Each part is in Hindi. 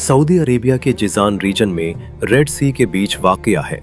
सऊदी अरेबिया के जिजान रीजन में रेड सी के बीच वाक़या है।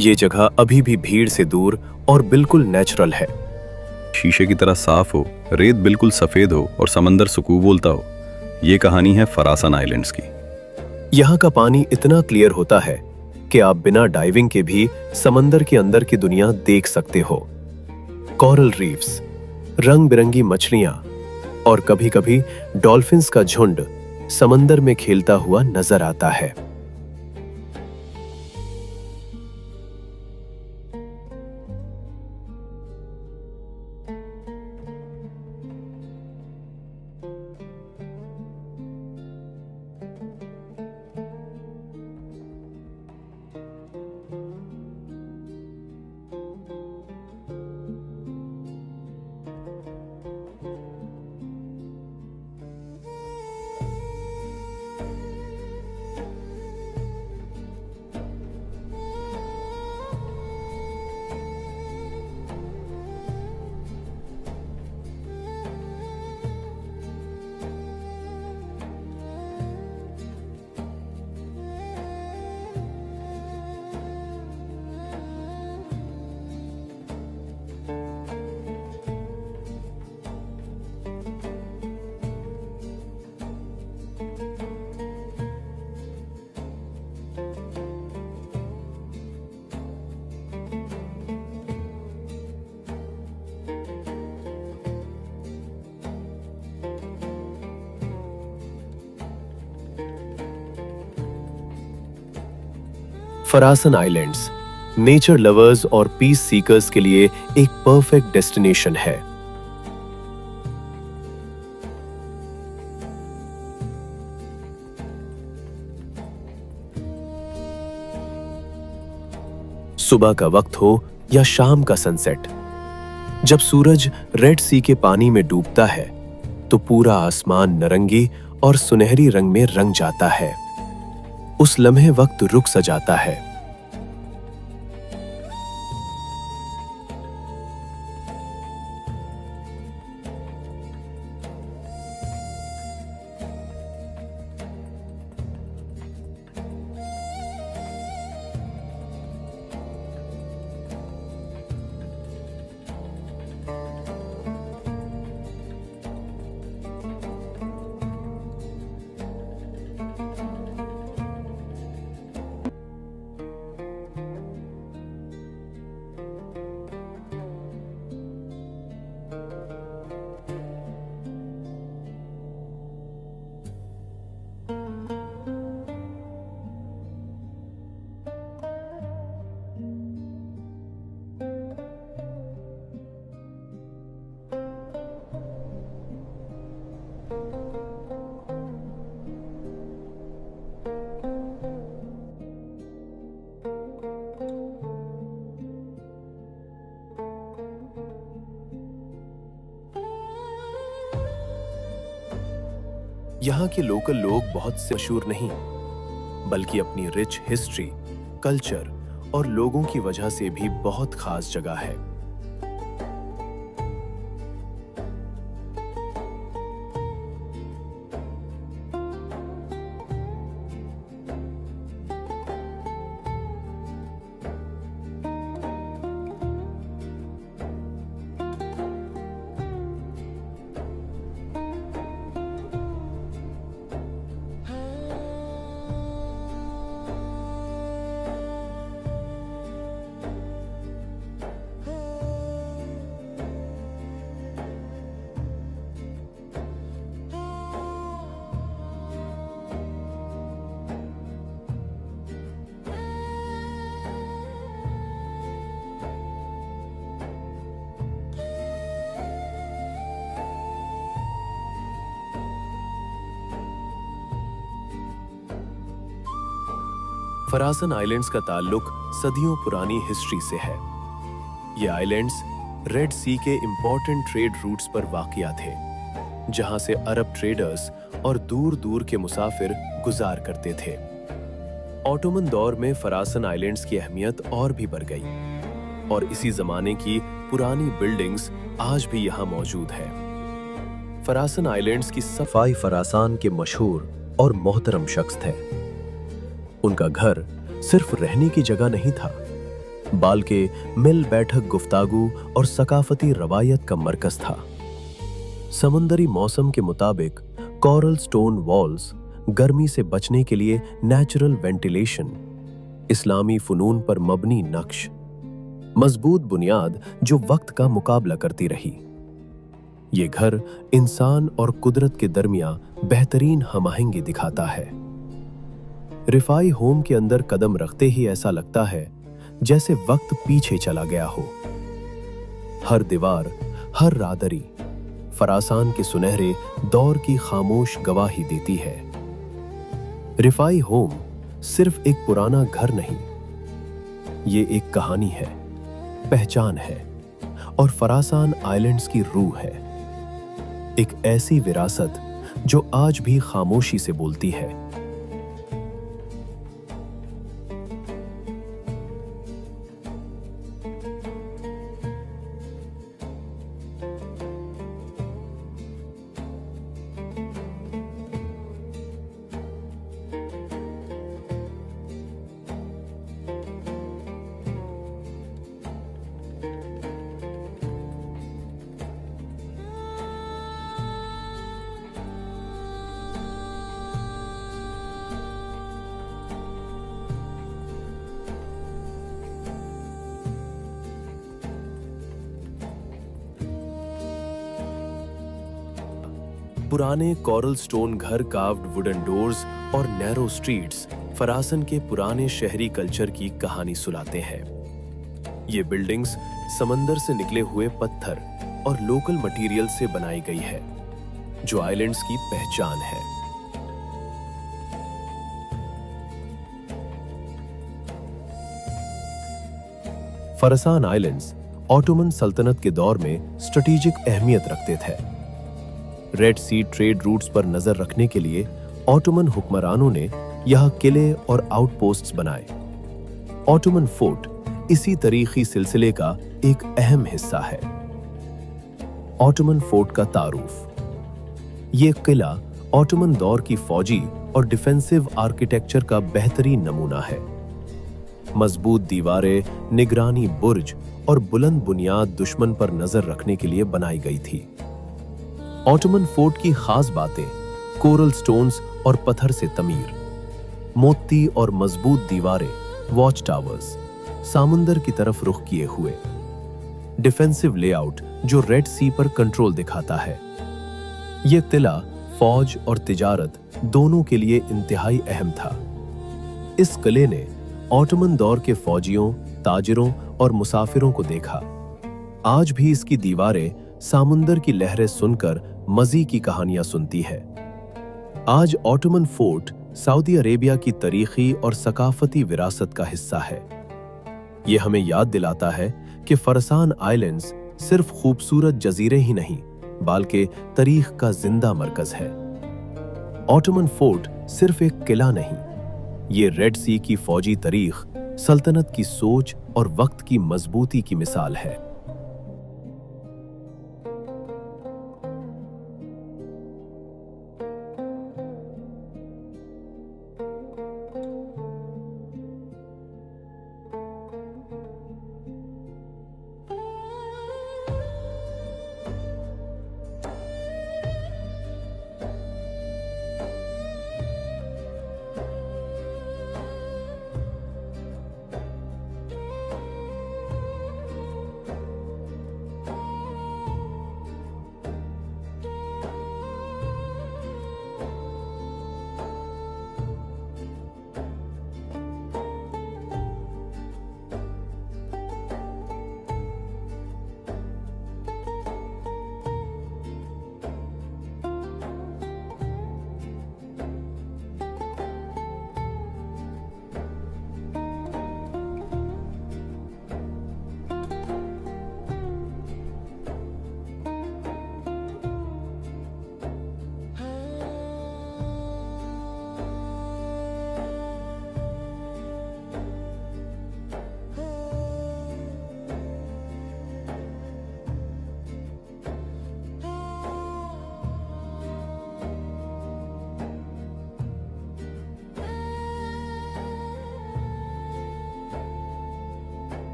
ये जगह अभी भी भीड़ से दूर और बिल्कुल नेचुरल है। शीशे की तरह साफ हो, रेत बिल्कुल सफेद हो और समंदर सुकून बोलता हो। ये कहानी है फरासन आइलैंड्स की। यहाँ का पानी इतना क्लियर होता है कि आप बिना डाइविंग के भी समंदर के अंदर की दुनिया देख सकते हो। कोरल रीफ्स, रंग बिरंगी मछलियां और कभी-कभी डॉल्फिन्स का झुंड समंदर में खेलता हुआ नजर आता है। फरासन आइलैंड्स नेचर लवर्स और पीस सीकर्स के लिए एक परफेक्ट डेस्टिनेशन है। सुबह का वक्त हो या शाम का सनसेट, जब सूरज रेड सी के पानी में डूबता है तो पूरा आसमान नारंगी और सुनहरी रंग में रंग जाता है। उस लम्हे वक्त रुक सा जाता है। यहाँ के लोकल लोग बहुत से मशहूर नहीं, बल्कि अपनी रिच हिस्ट्री, कल्चर और लोगों की वजह से भी बहुत खास जगह है। फरासन आइलैंड्स का ताल्लुक सदियों पुरानी हिस्ट्री से है। ये आइलैंड्स रेड सी के इंपॉर्टेंट ट्रेड रूट्स पर वाक़िया थे, जहां से अरब ट्रेडर्स और दूर-दूर के मुसाफिर गुजार करते थे। ऑटोमन दौर में फरासन आइलैंड्स की अहमियत और भी बढ़ गई और इसी जमाने की पुरानी बिल्डिंग्स आज भी यहाँ मौजूद है। फरासन आइलैंड्स की सफाई फरासान के मशहूर और मोहतरम शख्स थे। उनका घर सिर्फ रहने की जगह नहीं था, बल्कि मिल बैठक, गुफ्तागू और सकाफती रवायत का मरकज था। समुंदरी मौसम के मुताबिक कोरल स्टोन वॉल्स, गर्मी से बचने के लिए नेचुरल वेंटिलेशन, इस्लामी फनून पर मबनी नक्श, मजबूत बुनियाद जो वक्त का मुकाबला करती रही। ये घर इंसान और कुदरत के दरमियान बेहतरीन हमाहंगी दिखाता है। रिफाई होम के अंदर कदम रखते ही ऐसा लगता है जैसे वक्त पीछे चला गया हो। हर दीवार, हर रादरी फरासान के सुनहरे दौर की खामोश गवाही देती है। रिफाई होम सिर्फ एक पुराना घर नहीं, ये एक कहानी है, पहचान है और फरासान आइलैंड्स की रूह है। एक ऐसी विरासत जो आज भी खामोशी से बोलती है। पुराने कोरल स्टोन घर, कार्व्ड वुडन डोर्स और नैरो स्ट्रीट्स फरासन के पुराने शहरी कल्चर की कहानी सुनाते हैं। ये बिल्डिंग्स समंदर से निकले हुए पत्थर और लोकल मटेरियल से बनाई गई है, जो आइलैंड्स की पहचान है। फरसान आइलैंड्स ऑटोमन सल्तनत के दौर में स्ट्रेटेजिक अहमियत रखते थे। रेड सी ट्रेड रूट्स पर नजर रखने के लिए ऑटोमन हुक्मरानों ने यहां किले और आउटपोस्ट्स बनाए। ऑटोमन फोर्ट इसी तारीखी सिलसिले का एक अहम हिस्सा है। ऑटोमन फोर्ट का तारुफ। ये किला ऑटोमन दौर की फौजी और डिफेंसिव आर्किटेक्चर का बेहतरीन नमूना है। मजबूत दीवारें, निगरानी बुर्ज और बुलंद बुनियाद दुश्मन पर नजर रखने के लिए बनाई गई थी। ऑटोमन फोर्ट की खास बातें कोरल स्टोन्स और पत्थर से तमीर, मोती और मजबूत दीवारें, वॉच टावर्स, सामुंदर की तरफ रुख किए हुए, डिफेंसिव लेआउट जो रेड सी पर कंट्रोल दिखाता है। यह किला फौज और तिजारत दोनों के लिए इंतहाई अहम था। इस किले ने ऑटोमन दौर के फौजियों, ताजिरों और मुसाफिरों को देखा। आज भी इसकी दीवारें सामुंदर की लहरें सुनकर मज़ी की कहानियां सुनती है। आज ऑटोमन फोर्ट सऊदी अरेबिया की तारीखी और सकाफती विरासत का हिस्सा है। यह हमें याद दिलाता है कि फरसान आइलैंड्स सिर्फ खूबसूरत जजीरे ही नहीं, बल्कि तारीख का जिंदा मरकज है। ऑटोमन फोर्ट सिर्फ एक किला नहीं, ये रेड सी की फौजी तारीख, सल्तनत की सोच और वक्त की मजबूती की मिसाल है।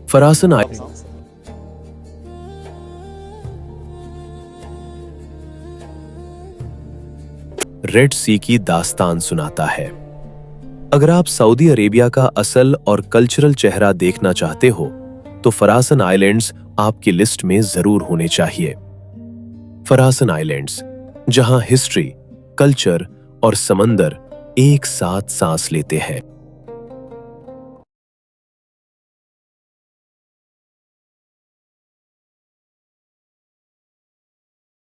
फरासन आइलैंड रेड सी की दास्तान सुनाता है। अगर आप सऊदी अरेबिया का असल और कल्चरल चेहरा देखना चाहते हो तो फरासन आइलैंड्स आपकी लिस्ट में जरूर होने चाहिए। फरासन आइलैंड्स, जहां हिस्ट्री, कल्चर और समंदर एक साथ सांस लेते हैं।